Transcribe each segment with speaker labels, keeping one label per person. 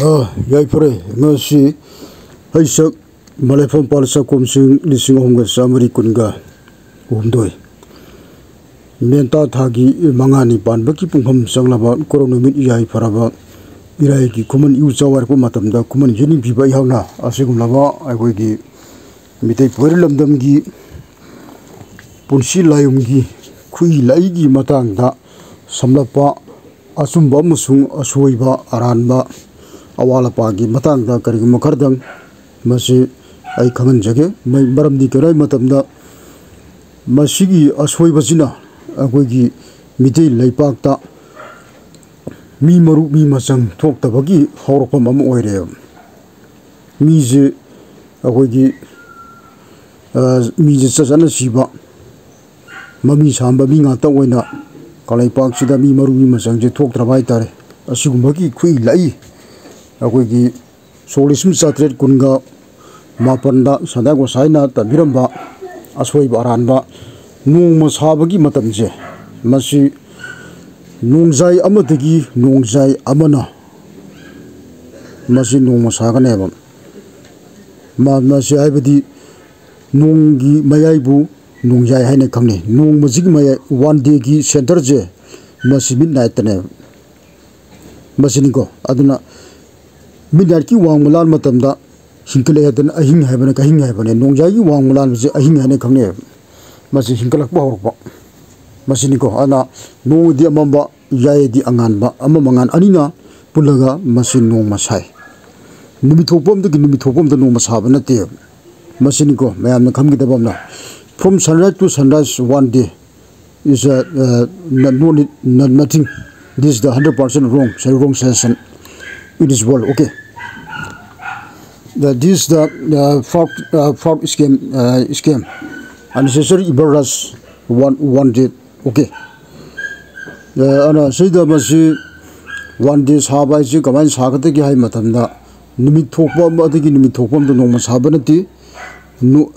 Speaker 1: Yaipare ngasi Aisak Malefam Palsa Komsing Lising Honga Samari Kunga Umdoi Menta Thagi Mangani Pan Baki Pungham Sanglaba Koronomit Yai Paraba Iraiki Kuman Usawar Matamda Kuman Yeni Piba Yauna Asigum Lava Agogi Mite Purelam Gi Punsi Layumgi Kui Laigi Matanga Samlapa Asumba Musung Asuiba Aranba Awala Pagi Matanga Karigum Kardang Masi ay kangan jage may maramdi karay matamda masigi asway basina akogi mitay laipakta mi maru mi masang thoktabagi hawrokpam ama oire mije akogi mije sasana siba mami samba mi ngata oina kalaipak sida mi maru mi masang je thoktrabai tare asigumbagi khui lai akogi solisum satret kunga Mapanda Sadago Saina Tabiramba Asway Baranba Nung Masabagi Matamje Masi Nungzai Amatagi Nungzai Amana Masi Nung Masaganeva Masi Ibadi Nungi Mayaibu Nungjai Hane Kamni Nung Mazig Maya 1 day gi center je Masi midnight tane Masiniko Aduna midnight ki wang mulan matamda Hinkle hadan ahing haibane kahing haibane nongjagi wang mulan je ahing hane khamne masi hinkalak ba horpa masiniko ana no di amamba yai di anganba amamangan anina pulaga masin no masai nimithopom de nimithopom de no masaba nate masiniko mayam na khamgi dabamna from sunrise to sunrise 1 day is nothing. This is the 100% wrong session. It is well okay. This is the fraud scheme. Unnecessary embarrass one day. Okay. Ana say the masi 1 day sahaba is kaman sagate ki hai matamda nimit thokpa adagi nimit thokpam do nong masabanati no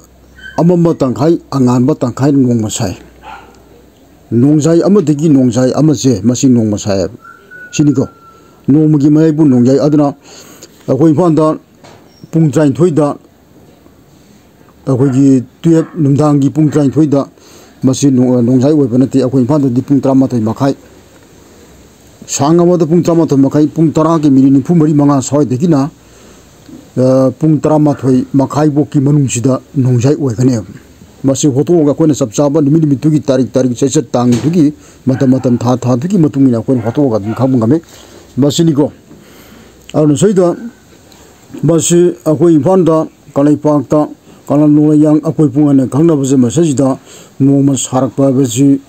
Speaker 1: amamba tangkhai anganba tangkhai nong masai nongjai amadagi nongjai amaje masi nong masai siniko nomagi mai bu nongjai adna akoi phanda Pung train thoida akogi tuep numdangi pung train thoida masi nongjai webanati akoi phanda di pung 13 makhai sangamada pung 13 makhai pung 10 ki minute nifu mari manga soi dekina pung 13 makhai boki manungsida nongjai wegane masi hoto ga koina sabchaba nimit mitugi tarik sesat tang dugi matam tha dugi matungina koina hoto ga khabungame masini ko anu soida Basi akoi phanda kalai pakta kala nola yang akoi pungane khangna base masajida noma sarakpa basi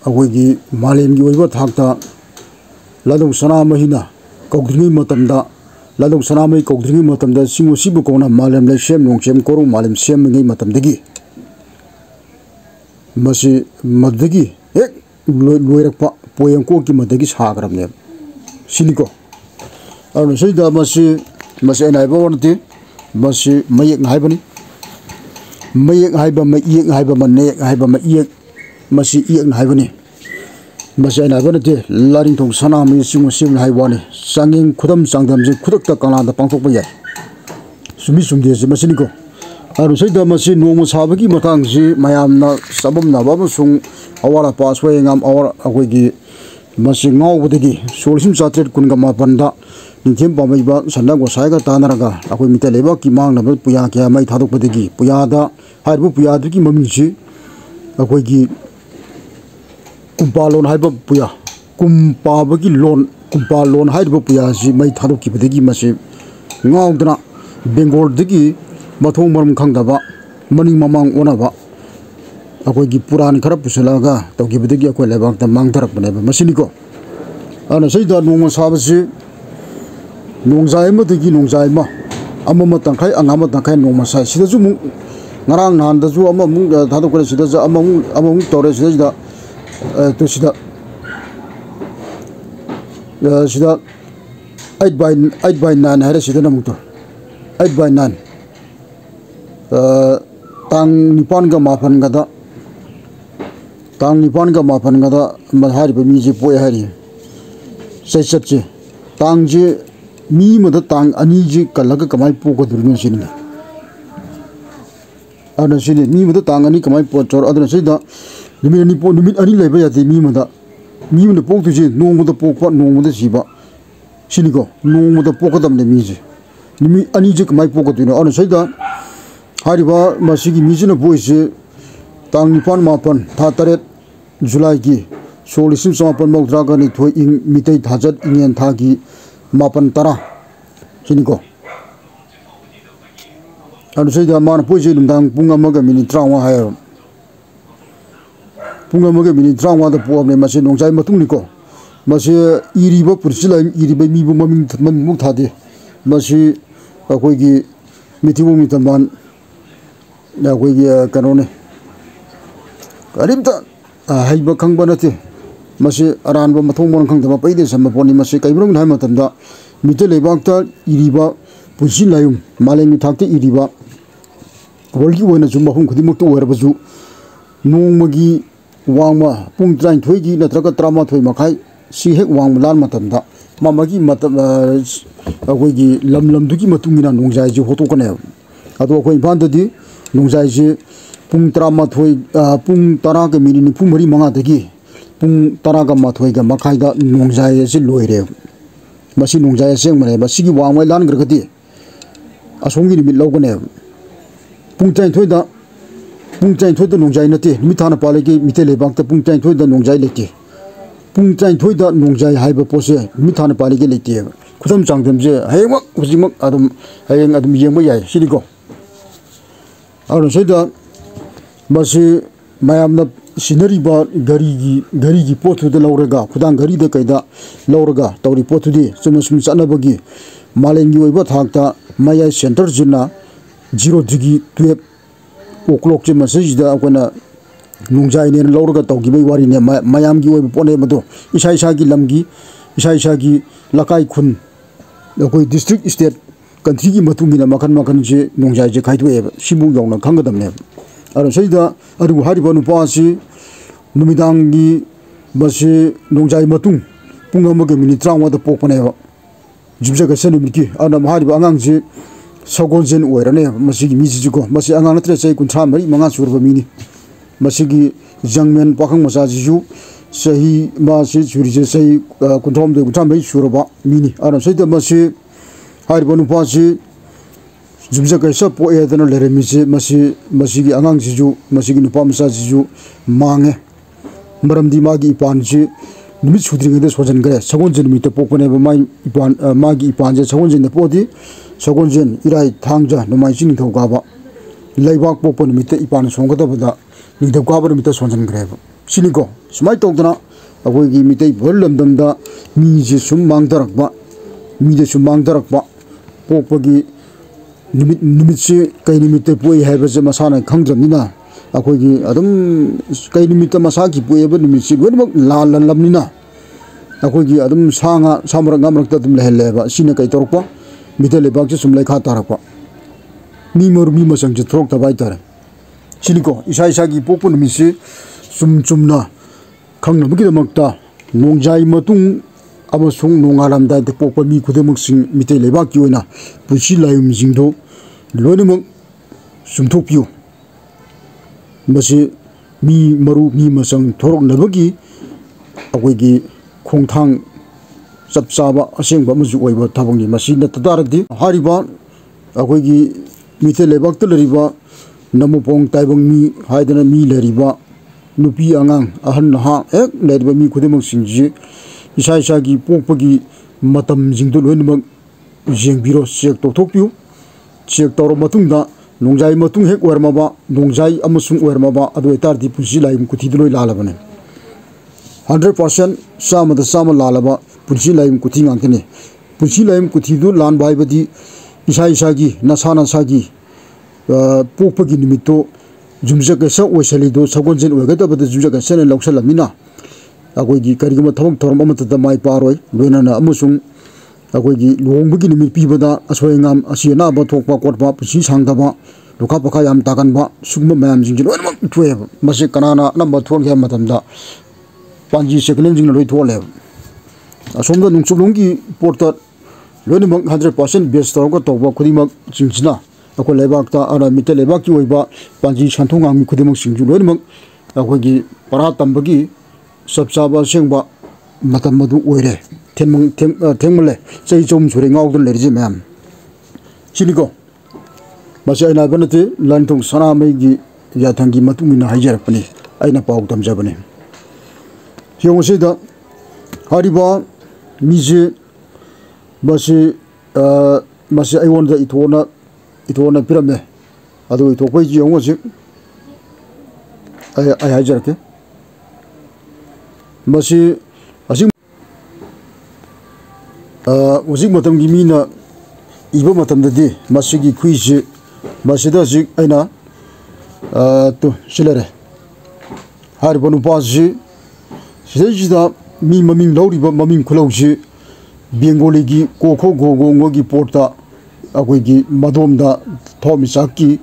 Speaker 1: akoi gi malem gi oiba thakta ladong sana mahina kaudringi matamda ladong sana mai kaudringi matamda singo sibu kona malem lai sem nong sem koru malem sem ngai matamdagi masi madagi ek loirakpa poyangko ki madagi sagrabne siniko anu soida Masi ai ba wonti masi mayek haibani mayek haiba mayek haiba manek haiba mayek masi iyek haibani masi ai ba nate laring thong sana mi singo sim haibani sanging khudam sangdam je khudakta kana da pangthok ba yai sumi sumde je masiniko aru saida masi nomo sabagi matang ji mayamna sabam na ba sung awara pasway ngam awar akoigi masi ngau budagi solsim satret kunga mapanda Nintim Pamaiba Sandago Saiga Tanaraga, Aku Mitaleva Kimang Naval Puyakia, my Tadopadi, Puyada, Haibu Puyadiki Mamichi, Akwegi Kumpalon Haiba Puya, Kumpabaki Lon, Kumpalon Haibu Puyazi, my Tadoki Padigi Masi, Ngaldana, Bengal Digi, Matomam Kangdava, Mani Mamang Onava, Akwegi Puran Karapusalaga, Tokibadi Aqueleva, the Mangtarap, Masiniko. And I say that no one Sabasi. Nongzai matagi nongzai ma amama tangkai angama tangkai nongma sai sida ju ngarang nan da ju ama mung thadu kore sida ja amung tore sida to sida 8 by 9 hare sida namuk to 8 by 9 tang nipan ga mafan ga da ma hari ba mi je poe hari sai satche tang je mi ma da tang ani ji kalaga kamai po ko durno sin ana sin mi ma da tang ani kamai po chor adana sai da numit ani leba ya de mi ma da po tu ji no mo da po pa no mo da ji ba sin ko no mo da po ko dam ne mi ji numit ani ji kamai po ko durno ana sai da hari ba masigi mi ji na bo ji tang nipan mapan tha taret July ki solisim samapan mawdra ga ni thoi ing mitai thajat ingen thagi mapan tara siniko anu sei da man poje dang punga maga mini trawa hayo punga maga mini trawa da po ne mase nongchai matung niko mase iriba pursila iriba mi bu maming man muk thade mase akoi gi mitibu mitamban na koi gi kanone karimta haiba khangba nate mase aranba mathong mon khangdama paide samma poni mase kaibrom nai matamda mite lebakta iriba pusi layum malemi thakte iriba wolgi wona jumba hum khudi mukto werbazu nongmagi wangma pung train thoigi natraga trama thoi makhai si hek wang lan matamda mamagi matam akoigi lam dugi matungina nongjai ji hoto kane ado akoi bandadi nongjai ji pung trama thoi pung tara ga mini pung mari manga dagi pung tara ga ma thoi ga makhai da nongjai ji loire masi nongjai seng mane masi gi wangmai lan gragati asongi ni logone pung tain thoi da nongjai nate mi thana pale gi mite lebak ta pung tain thoi da nongjai leke pung tain thoi da nongjai haiba pose mi thana pale gi leke khudam changdem je haymak hujimak adum hayeng adum yengba yai siliko aro seda masi mayamna sinari ba gari gi potu da lauraga khudang gari da kaida lauraga tawri potu di sumusum chana bagi malengi oiba thakta maya center jina 0 digi 12 o'clock je message da akona nongjai ne lauraga tawgi bai wari ne mayam gi oiba pone mado isa gi lamgi isa gi lakai khun akoi district state country gi matungi na makan je nongjai je khaitu e sibu yongna khangadam ne aro seida aru hariba nupa si numidangi basi nongjai matung punga maga mini trawa da pokpane ba jibja ga senu miki ana hariba angang je sagonjen oirane masigi miji ko masi angang natre sei kunthra mari manga surba mini masigi jangmen pakhang masa ju sahi ma si churi je sei kunthom de kunthra mari surba mini ana seida masi hariba nupa si jumja kaisa po edana lere mise masigi angang jiju masigi nupa masa jiju mange maramdi magi ipan ji numit sudring de sojan gare sagonjen mi te pokone ba mai ipan magi ipan je sagonjen de podi sagonjen irai thangja numai jing thoga ba leibak pokon mi te ipan songada bada ni de kwa bar mi te sojan gare ba siniko smai tokdana agoi gi mi te bollam damda mi je sum mangdarak ba mi je sum mangdarak ba pokpagi numit se kai numit te poi haiba je masana khangdramina akoigi adum kai numit ta masaki poi ba numit se gonmak lal lamnina akoigi adum sanga samra ngamrak ta dum leheba sine kai torpa mitele bak je sum lekha tarakpa mi mor mi masang je throk ta bai tar siniko isa gi popu numit se sumna khangna bugi damakta nongjai matung amasung nongaram da de popa mi khudemuk sing mitei lebak ki oina pusi layum jingdo loinamuk sumthokpiu masi mi maru mi masang thorok nabagi akoi gi khongthang chapchaba asengba muju oiba thabangni masi na tadaradi hariba akoi gi mitei lebak ta lariba namupong taibang mi haidana mi lariba nupi angang ahan ha ek lariba mi khudemuk singji isa gi pokpagi matam jingdo loinamuk jengbiro check tokthokpiu check tawro matungda nongjai matung hek wermaba nongjai amasung wermaba adu etardi pusi laim kuthi loi lalabane 100% sama lalaba pusi laim kuthi ngantene pusi laim kuthi du lan bai badi isa gi nasana sagi pokpagi nimito jumja ka sa oisalido sagonjen wegata bada jumja ka sene lauksalamina akoigi karigama thabak thoram amata mai paroi loinana amasung akoigi longbugi nimit pibada asoingam asiana ba thokpa kotpa pusi sangdaba lokha pakha yam takanba sugma mayam jingji loinama thueb mase kanana namba thol ge matamda panji seklen jing loi thole asomda nungsublonggi porta loinamk 100% base tawga tawba khudimak chingchina akoi lebakta ana mite lebak ki oiba panji santhong ang khudimak singju loinamk akoi gi para tambagi sabchaba sengba matam madu oire thengmale chei chom sure ngawdun lerji ma'am chinigo masi aina banate lanthong sana mai gi yathangi matungina haijarapani aina pau tamjabani hiongosida hariba mije masi ai wonda itona pirame adu itokoi ji yongosi ai haijarake masi asing ꯍꯧꯖꯤꯛ ꯃꯇꯝꯒꯤ ꯃꯤꯅ ꯏꯕ ꯃꯇꯝꯗꯗꯤ ꯃꯁꯤꯒꯤ ꯈꯨꯏꯁꯤ ꯃꯁꯤꯗ ꯍꯧꯖꯤꯛ ꯑꯩꯅ ꯁꯤꯂꯔꯦ ꯍꯥꯏꯔꯤꯕ ꯅꯨꯄꯥꯁꯤ ꯁꯤꯗꯩꯁꯤꯗ ꯃꯤ ꯃꯃꯤꯡ ꯂꯧꯔꯤꯕ ꯃꯃꯤꯡ ꯈꯨꯂꯧꯁꯤ ꯕꯦꯡꯒꯣꯂꯤꯒꯤ ꯀꯣꯈꯣ ꯒꯣꯒꯣꯡꯒꯤ ꯄꯣꯔꯠꯇ ꯑꯩꯈꯣꯏꯒꯤ ꯃꯗꯣꯝꯗ ꯊꯋꯥꯟꯃꯤꯆꯥꯛꯀꯤ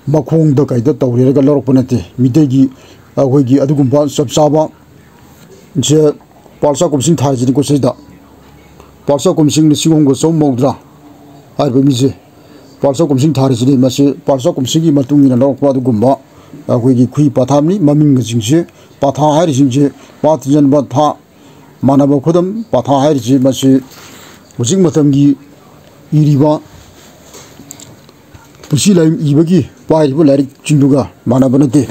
Speaker 1: ꯃꯈꯣꯡꯗ ꯀꯩꯗ ꯇꯧꯔꯦꯔꯒ ꯂꯧꯔꯛꯄ ꯅꯠꯇꯦ ꯃꯤꯇꯩꯒꯤ ꯑꯩꯈꯣꯏꯒꯤ ꯑꯗꯨꯒꯨꯝꯕ ꯆꯞ ꯆꯥꯕ ꯁꯦ ꯄꯥꯜꯁꯥ ꯀꯨꯝꯁꯤꯡ ꯊꯥꯔꯤꯁꯤꯅꯤꯀꯣ ꯁꯤꯗ ꯄꯥꯜꯁꯥ ꯀꯨꯝꯁꯤꯡ 1990 ꯍꯥꯏꯔꯤꯕ ꯃꯤꯁꯦ ꯄꯥꯜꯁꯥ ꯀꯨꯝꯁꯤꯡ ꯊꯥꯔꯤꯁꯤꯅꯤ ꯃꯁꯤ ꯄꯥꯜꯁꯥ ꯀꯨꯝꯁꯤꯡꯒꯤ ꯃꯇꯨꯡ ꯏꯟꯅ ꯂꯧꯔꯛꯄ ꯑꯗꯨꯒꯨꯝꯕ ꯑꯩꯈꯣꯏꯒꯤ ꯈꯨꯏ ꯄꯊꯥꯝꯅꯤ ꯃꯃꯤꯡꯁꯤꯡꯁꯦ ꯄꯊꯥ ꯍꯥꯏꯔꯤꯁꯤꯡꯁꯦ ꯄꯥ ꯊꯤꯖꯟꯕ ꯊꯥ ꯃꯥꯟꯅꯕ ꯈꯨꯗꯝ ꯄꯊꯥ ꯍꯥꯏꯔꯤꯁꯤ ꯃꯁꯤ ꯍꯧꯖꯤꯛ ꯃꯇꯝꯒꯤ ꯏꯔꯤꯕ ꯄꯨꯟꯁꯤ ꯂꯥꯏꯔꯤꯛ ꯏꯕꯒꯤ ꯄꯥꯏꯔꯤꯕ ꯂꯥꯏꯔꯤꯛꯁꯤꯡꯗꯨꯒ ꯃꯥꯟꯅꯕ ꯅꯠꯇꯦ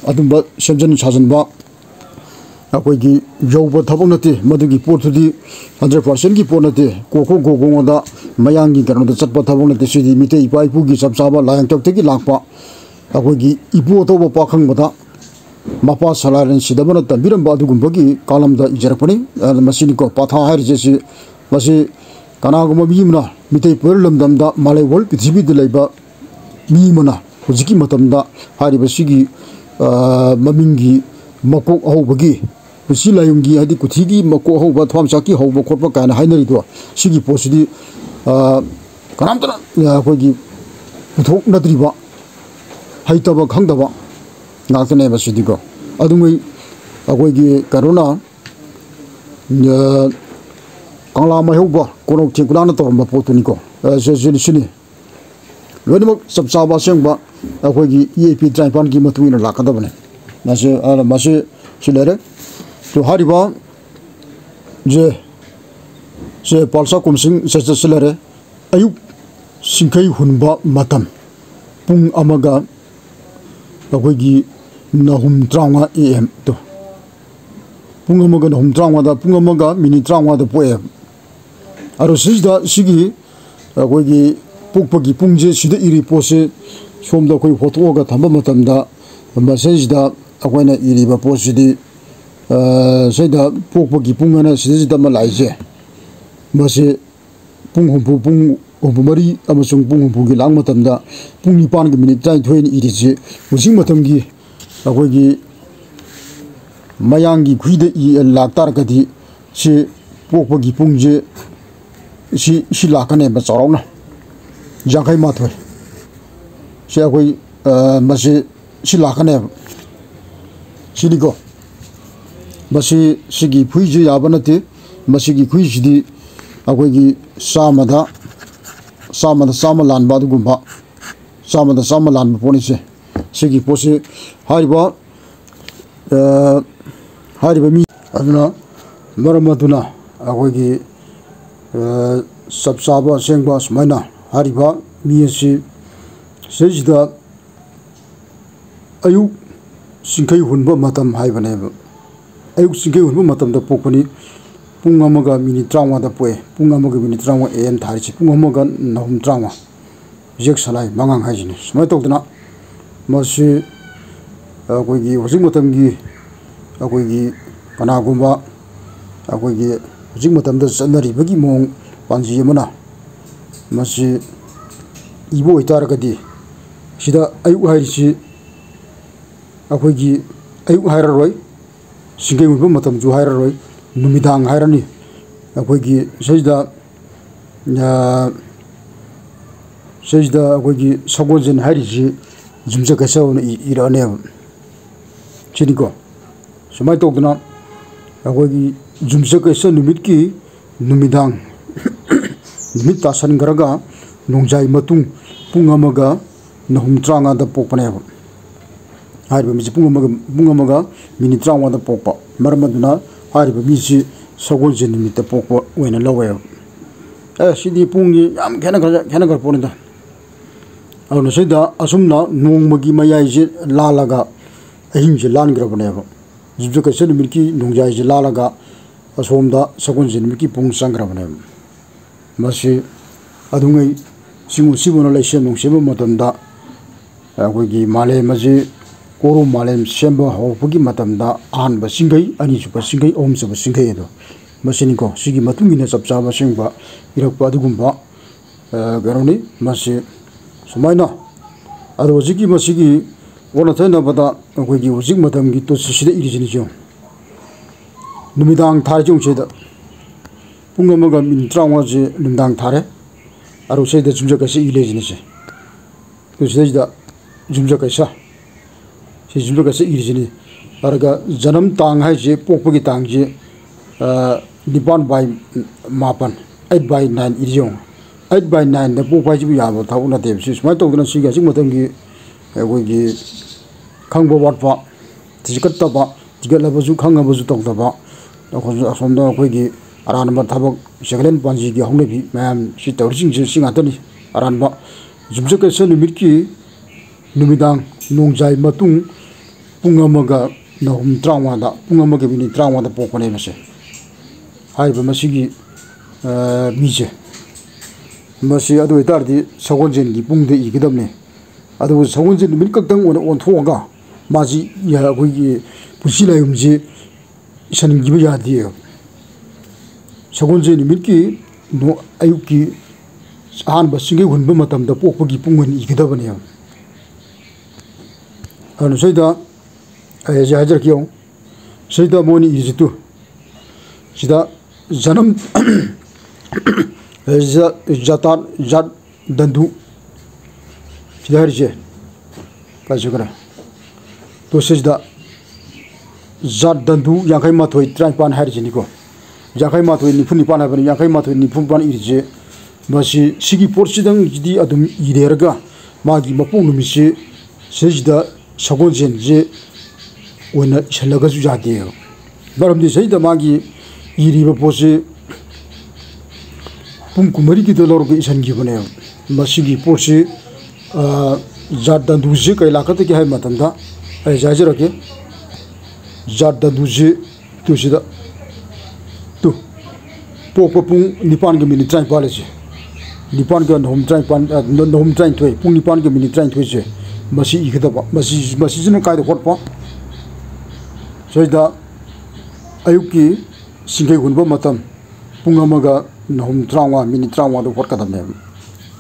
Speaker 1: ꯑꯗꯨꯝꯕ ꯁꯦꯝꯖꯤꯟ ꯁꯥꯖꯤꯟꯕ ꯑꯩꯈꯣꯏꯒꯤ ꯌꯧꯕ ꯊꯕꯛ ꯅꯠꯇꯦ ꯃꯗꯨꯒꯤ ꯄꯣꯠꯇꯨꯗꯤ 100% ꯒꯤ ꯄꯣꯠ ꯅꯠꯇꯦ ꯀꯣꯈꯣ ꯒꯣꯒꯣꯡꯗ ꯃꯌꯥꯡꯒꯤ ꯀꯩꯅꯣꯗ ꯆꯠꯄ ꯊꯕꯛ ꯅꯠꯇꯦ ꯁꯤꯗꯤ ꯃꯤꯇꯩ ꯏꯄꯥ ꯏꯄꯨꯒꯤ ꯆꯞ ꯆꯥꯕ ꯂꯥꯏꯌꯥꯡꯊꯛꯇꯒꯤ ꯂꯥꯛꯄ ꯑꯩꯈꯣꯏꯒꯤ ꯏꯄꯨ ꯑꯇꯧꯕ ꯄꯥꯈꯪꯕꯗ ꯃꯄꯥ ꯁꯂꯥꯏꯔꯦꯟ ꯁꯤꯗꯕꯅ ꯇꯝꯕꯤꯔꯝꯕ ꯑꯗꯨꯒꯨꯝꯕꯒꯤ ꯀꯥꯂꯝꯗ ꯏꯖꯔꯛꯄꯅꯤ ꯃꯁꯤꯅꯤꯀꯣ ꯄꯊꯥ ꯍꯥꯏꯔꯤꯁꯤ ꯃꯁꯤ ꯀꯅꯥꯒꯨꯝꯕ ꯃꯤ ꯑꯃꯅ ꯃꯤꯇꯩ ꯄꯨꯋꯥꯔꯤ ꯂꯝꯗꯝꯗ ꯃꯥꯂꯩ ꯄ꯭ꯔꯤꯊꯤꯕꯤꯗ ꯂꯩꯕ ꯃꯤ ꯑꯃꯅ ꯍꯧꯖꯤꯛꯀꯤ ꯃꯇꯝꯗ ꯍꯥꯏꯔꯤꯕ ꯁꯤꯒꯤ ꯃꯃꯤꯡꯒꯤ ꯃꯀꯣꯛ ꯑꯍꯧꯕꯒꯤ ꯄꯨꯟꯁꯤ ꯂꯥꯏꯌꯨꯝꯒꯤ ꯍꯥꯏꯗꯤ ꯀꯨꯊꯤꯒꯤ ꯃꯀꯣꯛ ꯑꯍꯧꯕ ꯊꯋꯥꯟꯃꯤꯆꯥꯛꯀꯤ ꯍꯧꯕ ꯈꯣꯠꯄ ꯀꯥꯏꯅ ꯍꯥꯏꯅꯔꯤꯗꯣ ꯁꯤꯒꯤ ꯄꯣꯠꯁꯤꯗꯤ ꯀꯅꯥꯝꯇꯅ ꯑꯩꯈꯣꯏꯒꯤ ꯄꯨꯊꯣꯛꯅꯗ꯭ꯔꯤꯕ ꯍꯩꯇꯕ ꯈꯪꯗꯕ ꯉꯥꯛꯇꯅꯦꯕ ꯁꯤꯗꯤꯀꯣ ꯑꯗꯨꯉꯩ ꯑꯩꯈꯣꯏꯒꯤ ꯀꯩꯅꯣꯅ ꯀꯪꯂꯥ ꯃꯥꯏꯍꯧꯕ ꯀꯣꯅꯣꯛ ꯊꯦꯡꯀꯨꯅꯥꯅ ꯇꯧꯔꯝꯕ ꯄꯣꯠꯇꯨꯅꯤꯀꯣ ꯁꯤꯅꯤ ꯂꯣꯏꯅꯃꯛ ꯆꯞ ꯆꯥꯕ ꯑꯁꯦꯡꯕ ꯑꯩꯈꯣꯏꯒꯤ EAP 53ꯒꯤ ꯃꯇꯨꯡ ꯏꯟꯅ ꯂꯥꯛꯀꯗꯕꯅꯤ ꯃꯁꯤ ꯁꯤ ꯂꯩꯔꯦ 또 하리바 제 발사 꼼싱 세세슬레레 아육 싱카이 훈바 마탐 뿡 아마가 아고기 나훔 트라우마 AM 또 뿡 아마가 나훔 트라우마다 뿡 아마가 미니 트라우마다 보에 아로시다 시기 아고기 폭폭이 뿡제 시대 이리 포세 솜다 거의 포토가 담바 마탐다 마세지다 아고이나 이리바 포시디 세다 폭폭이 뿡하나 시대지다 말라이제 마세 뿡홈부 뿡홈부머리 아무송 뿡홈부기 랑 마탐다 뿡 니빠는게 미니 트라이 트웨니 이리지 우식 마탐기 아고기 마양기 귀데 이 락따르가디 시 폭폭이 뿡제 시 라카네 바서라우나 장카이 마토 시 아고이 마시 시 라카네 시리고 마시 시기 부이지 야바나티 마시기 구이시디 아고기 사마다 사마란 바두군바 사마다 사마란 보니시 시기 보시 하리바 미 아드나 너라마두나 아고기 섭사바 생바 스마이나 하리바 미시 세지다 아유 싱카이 훈바 마탐 하이바네바 아육 싱카이 훈바 마탐다 포코니 뿡 아마가 미니 트라우마다 포에 뿡 아마가 미니 트라우마 AM 다리치 뿡 아마가 나훔 트라우마 젝 살라이 망앙 하지니 스마이 똑드나 마시 아고기 호직 마탐기 아고기 가나고마 아고기 호직 마탐다 쩐나리버기 몽 반지 예머나 마시 이보 이따라가디 시다 아육 하이리치 아고기 아육 하이라로이 싱카이 훈바 마탐 주 하이라로이 누미당 하이라니 아고기 세지다 아고기 사고전 하이리치 줌적해서는 이러네 지니고 스마이 똑드나 아고기 줌적해서 누밋기 누미당 ꯅꯨꯃꯤꯠ ꯇꯥꯁꯟꯈ꯭ꯔꯒ ꯅꯣꯡꯖꯥꯏ ꯃꯇꯨꯡ ꯄꯨꯡ ꯑꯃꯒ ꯅꯍꯨꯝ ꯇꯔꯥꯃꯉꯥꯗ ꯄꯣꯛꯄꯅꯦꯕ ꯍꯥꯏꯔꯤꯕ ꯃꯤꯁꯤ ꯄꯨꯡ ꯑꯃꯒ ꯃꯤꯅꯤꯠ 35ꯗ ꯄꯣꯛꯄ ꯃꯔꯝ ꯑꯗꯨꯅ ꯍꯥꯏꯔꯤꯕ ꯃꯤꯁꯤ ꯁꯒꯣꯜꯁꯦꯟ ꯅꯨꯃꯤꯠꯇ ꯄꯣꯛꯄ ꯑꯣꯏꯅ ꯂꯧꯋꯦꯕ ꯁꯤꯗꯤ ꯄꯨꯡꯒꯤ ꯌꯥꯝ ꯈꯦꯠꯅꯈ꯭ꯔ ꯄꯣꯠꯅꯤꯗ ꯑꯗꯨꯅ ꯁꯤꯗ ꯑꯁꯨꯝꯅ ꯅꯣꯡꯃꯒꯤ ꯃꯌꯥꯏꯁꯦ ꯂꯥꯜꯂꯒ ꯑꯍꯤꯡꯁꯦ ꯂꯥꯟꯈ꯭ꯔꯕꯅꯦꯕ ꯌꯨꯝꯁꯀꯩꯁ ꯅꯨꯃꯤꯠꯀꯤ ꯅꯣꯡꯖꯥꯏꯁꯦ ꯂꯥꯜꯂꯒ ꯑꯁꯣꯝꯗ ꯁꯒꯣꯜꯁꯦꯟ ꯅꯨꯃꯤꯠꯀꯤ ꯄꯨꯡ ꯆꯪꯈ꯭ꯔꯕꯅꯦꯕ ꯃꯁꯤ ꯑꯗꯨꯉꯩ ꯁꯤꯕꯨꯅ ꯂꯩꯁꯦꯝ ꯅꯨꯡꯁꯦꯝꯕ ꯃꯇꯝꯗ ꯑꯩꯈꯣꯏꯒꯤ ꯃꯥꯂꯦꯝ ꯑꯁꯤ ꯀꯣꯔꯣꯝ ꯃꯥꯂꯦꯝ ꯁꯦꯝꯕ ꯍꯧꯔꯛꯄꯒꯤ ꯃꯇꯝꯗ ꯑꯍꯥꯟꯕ ꯁꯤꯡꯒꯩ ꯑꯅꯤꯁꯨꯕ ꯁꯤꯡꯒꯩ ꯑꯍꯨꯝꯁꯨꯕ ꯁꯤꯡꯒꯩ ꯑꯗꯣ ꯃꯁꯤꯅꯤꯀꯣ ꯁꯤꯒꯤ ꯃꯇꯨꯡ ꯏꯟꯅ ꯆꯞ ꯆꯥꯕ ꯑꯁꯦꯡꯕ ꯏꯔꯛꯄ ꯑꯗꯨꯒꯨꯝꯕ ꯀꯩꯅꯣꯅꯤ ꯃꯁꯤ ꯁꯨꯃꯥꯏꯅ ꯑꯗꯣ ꯍꯧꯖꯤꯛꯀꯤ ꯃꯁꯤꯒꯤ ꯑꯣꯟꯅ ꯇꯩꯅꯕꯗ ꯑꯩꯈꯣꯏꯒꯤ ꯍꯧꯖꯤꯛ ꯃꯇꯝꯒꯤ ꯇꯣꯠꯁꯤꯗ ꯏꯔꯤꯁꯤꯅꯤ ꯌꯦꯡꯉꯨ ꯅꯨꯃꯤꯗꯥꯡ ꯊꯥꯔꯤꯁꯤ ꯌꯦꯡꯉꯨ ꯁꯤꯗ ꯄꯨꯡ ꯑꯃꯒ ꯃꯤꯅꯤꯠ 35ꯁꯦ ꯅꯨꯃꯤꯗꯥꯡ ꯊꯥꯔꯦ ꯑꯗꯨ ꯁꯤꯗ ꯌꯨꯝꯁꯀꯩꯁ ꯏꯔꯤꯁꯤꯅꯤꯁꯦ ꯁꯤꯗꯩꯁꯤꯗ ꯌꯨꯝꯁꯀꯩꯁ ꯁꯤ ꯌꯨꯝꯁꯀꯩꯁ ꯏꯔꯤꯁꯤꯅꯤ ꯑꯗꯨꯒ ꯖꯅꯝ ꯇꯥꯡ ꯍꯥꯏꯁꯦ ꯄꯣꯛꯄꯒꯤ ꯇꯥꯡꯁꯦ 9/9 8/9 ꯏꯔꯤ ꯌꯦꯡꯉꯨ 8/9ꯗ ꯄꯣꯛꯄ ꯍꯥꯏꯁꯤꯕꯨ ꯌꯥꯕ ꯊꯕꯛ ꯅꯠꯇꯦꯕ ꯁꯤ ꯁꯨꯃꯥꯏꯅ ꯇꯧꯗꯅ ꯁꯤꯒꯤ ꯍꯧꯖꯤꯛ ꯃꯇꯝꯒꯤ ꯑꯩꯈꯣꯏꯒꯤ ꯈꯪꯕ ꯋꯥꯠꯄ ꯊꯤꯒꯠꯇꯕ ꯊꯤꯒꯠꯂꯕꯁꯨ ꯈꯪꯉꯕꯁꯨ ꯇꯧꯗꯕ ꯑꯁꯣꯝꯗ ꯑꯩꯈꯣꯏꯒꯤ ꯑꯔꯥꯟꯕ ꯊꯕꯛ ꯁꯦꯀꯦꯟ ꯄꯥꯟꯖꯤꯒꯤ ꯍꯧꯅꯕꯤ ꯃꯌꯥꯝ ꯁꯤ ꯇꯧꯔꯤꯁꯤꯡꯁꯦ ꯁꯤ ꯉꯥꯛꯇꯅꯤ ꯑꯔꯥꯟꯕ ꯌꯨꯝꯁꯀꯩꯁ ꯅꯨꯃꯤꯠꯀꯤ ꯅꯨꯃꯤꯗꯥꯡ ꯅꯣꯡꯖꯥꯏ ꯃꯇꯨꯡ ꯄꯨꯡ ꯑꯃꯒ ꯅꯍꯨꯝ 35ꯗ ꯄꯨꯡ ꯑꯃꯒ ꯃꯤꯅꯤꯠ 35ꯗ ꯄꯣꯛꯄꯅꯦ ꯃꯁꯦ ꯍꯥꯏꯔꯤꯕ ꯃꯁꯤꯒꯤ ꯃꯤꯁꯦ मसी सगोंजेन पुंग इगदबने सगोंजेन नुमित कक्तंग ओंथोगा माजी अखोगी पुंसी लायुमजे इसनगिबा यादे सगोंजेन नुमित की अयुकी अहानब सिंगे हुनबा मतमदा पोकपगी पुंगन इगदबने अनु सैदा हाजरकियो सैदा मोनी इजितु सिदा जन्म जातात जात दंदु सिदारिजे पाजगरा तो सिदा जात दंदु याखै माथोय ट्राइपान हारिजिनिको याखै माथोय निफुन निपान हाबनि याखै माथोय निफुन पान इरिजे मसी सिगी पोर्सिदंग जिदि अदुम इरेरगा मागी मपों नुमिसे सिदा सगोंजेन जे ओना इछलगसु जाते बरमदि सैदा मागी इरिबा पोसे पुंग कुमरी की लौरग इसनगिबने मसीगी पोसे जात दंदुजे कई लाखत के है मतंदा ऐ जाजरके जात दंदुजे तुसिदा तु पोप पुंग निपान के मिनिट 35 से निपान के नोम 35 पुंग निपान के मिनिट 35 से मसी इगदबा मसी जन कायद होटपा सैदा अयुकी सिंगे हुनबा मतम पुंग अमगा नहुम 35 मिनिट 35 दो होटकदबने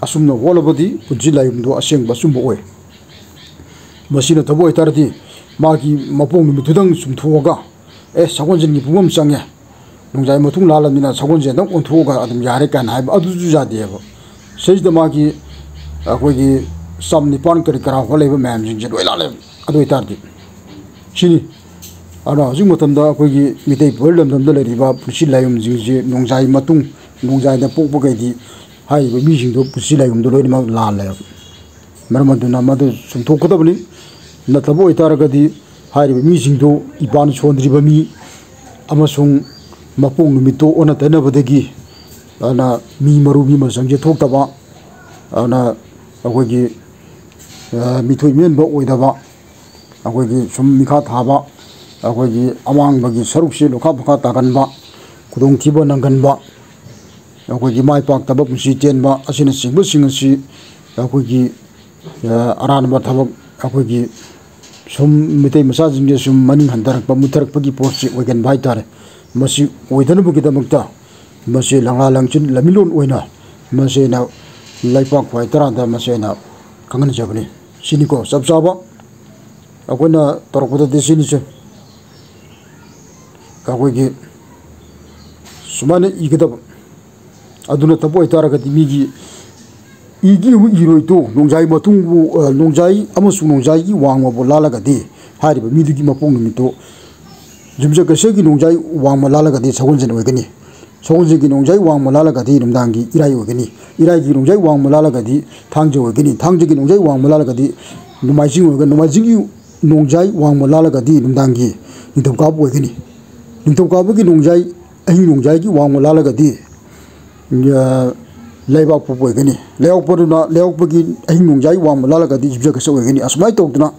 Speaker 1: असुमनो होलबदी पुंजी लायुमदो असेंग बसुमबो ओय मसीना थबो इतारदी मागी मपोंग नुमिथुदंग सुमथोगा ए सगोंजेनगी पुंगम चंगे नोंजाय मथुंग लालमिना सगोंजेन दंग ओंथोगा अदम यारे कान हाय अदुजु जादेबो सैजदा मागी अखोगी सम निपान करी करा होलेबो मैम जिंजे लोय लाले अदु इतारदी सिनी अना हजिक मतमदा अखोगी मितै बरलमदमदा लेरिबा पुंसी लायुम जिंजे नोंजाय मथुंग नोंजाय दा पोकबगैदी हाइबो मिजिंदो पुंसी लायुमदो लोयनमक लाले मरमदुना मदु सुमथोकदबनी नथबो इतारगदी हाइबो मिजिंदो इबान सोंद्रिबा मी अमसुंग मपोंग नुमितो ओना तैनबदगी अना मी मरुबी मसंजे थोक्तबा अना अखोगी मिथोय मेनबा ओइदबा अखोगी सुम मिखा थाबा अखोगी अमांगबगी सरुकसे लोखा फखा तागनबा खुदोंग थिबा नंगनबा अखोगी माय पाक्तबा पुंसी तेनबा असिना सिंगबा सिंगसी अखोगी अरानबा थबक अखोगी सुम मितै मसा जिंगे सुम मनिंग हंदरकबा मुथरकबगी पोस्टि ओइगन बाय तारे मसी ओइदनबगीदमक्ता मसी लंगा लंचिन लमिलोन ओइना मसेना लाइपाक फाय तरादा मसेना खंगन जबनी सिनिको सबसाबा अखोना तरकबदा देसिनिसे अखोगी सुमाने इगदब अदुना तबो इतारगदी मिगी इगी इरोइतो नोंजाई मतुंगबु नोंजाई अमसु नोंजाई वांगबो लालागदी हारिबा मिदुगी मपोंग नुमितो जुमजगसेगी नोंजाई वांगमा लालागदी सगोंजेन ओइगनी सगोलसेगी नोंजाई वांगमा लालगदी नुमदांगी इराई ओगनी इराईगी नोंजाई वांगमा लालगदी थांजे ओगनी थांजेगी नोंजाई वांगमा लालगदी नुमाइजिंग ओगन नुमाइजिंगी नोंजाई वांगमा लालगदी नुमदांगी निंथौकाब ओगनी निंथौकाबगी नोंजाई अहिं नोंजाईगी वांगमा लालगदी लेबाक पोप ओगनी लेओपगी अहिं नोंजाई वांगमा लालगदी जिबजगस ओगनी असमाय तौदना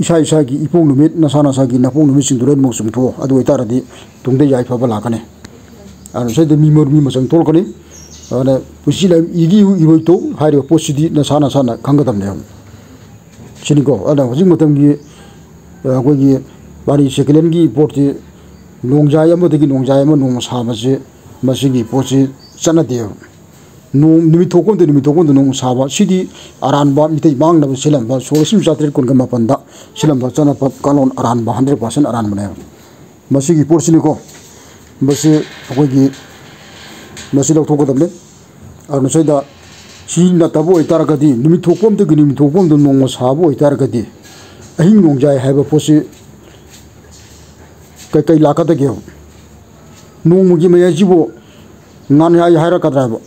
Speaker 1: इसा इसागी इपोंग नुमित नसा नसागी नापोंग नुमित सिंदुरन मोक सुंथो अदु ओइतारदी तुंगदे याइफाबा लाकने सैद मीमर मी मसंग तोलकनी पुसी लाइम इगी इरोई तो हाइरो पोसिदी नसा नसा खंगदमने सिनिको हजिक मतमगी अखोगी बारी सेकेलेंगी पोर्टी नोंजाय अमदगी नोंजाय अम नोंग साबसे मसिगी पोसी चनदे नुमित थोकोम नोंग साबा सिदी अरानबा मितै मांगनब सिलंबा 16,794 सिलंबा चनप कालोन अरानबा 100% अरानबने मसिगी पोर्सिनिको बसे अखोगी मसि लौथोगदबने अरु सैदा सी नतबो ओइतारगदी नुमित थोकोम नोंग साबो ओइतारगदी अहिं नोंजाय हाइबा पोसी कई लाकदगे नोंमुगी मयाजिबो नान हाय हायरकद्राबो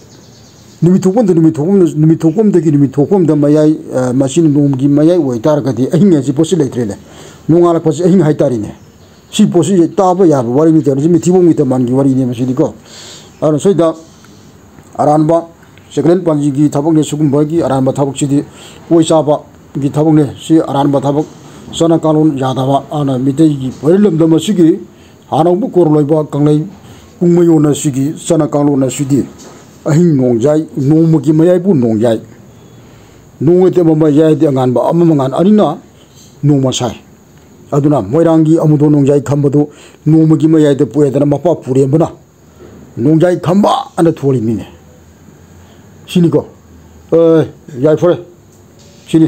Speaker 1: नुमित थोकोम द मयाई मसिन नोंमुगी मयाई ओइतारगदी अहिं याजि पोसी लेत्रेले नोंगाला पोसी अहिं हाइतारिने सी पोसी ताबो याबो वारी मितरजि मिथिबोंग मित मानगी वारी ने मसिदिको अरु सैदा अरानबा सेकेलेन पांजीगी थबकने सुगुंबागी अरानबा थबकसिदी ओइसाबा गी थबकने सी अरानबा थबक सना कानून यादवा आना मितैगी परिलमदम सिगी हानौबु कोरलोइबा कंगलै कुंगमयोना सिगी सना कानून सिदी अहिं नोंजाय नोंमुगी मयाइबु नोंजाय नोंगते मयाइ दे अंगानबा अममंगान अनिना नोंमसाय अदुना मोइरांगी अमुदो नोंजाय खंबदो नोंमुगी मयाइ दे पुएदना मपा पुरेबना नोंजाय खंबा अन थोलिमिने सिनिको याइ फरे सिनी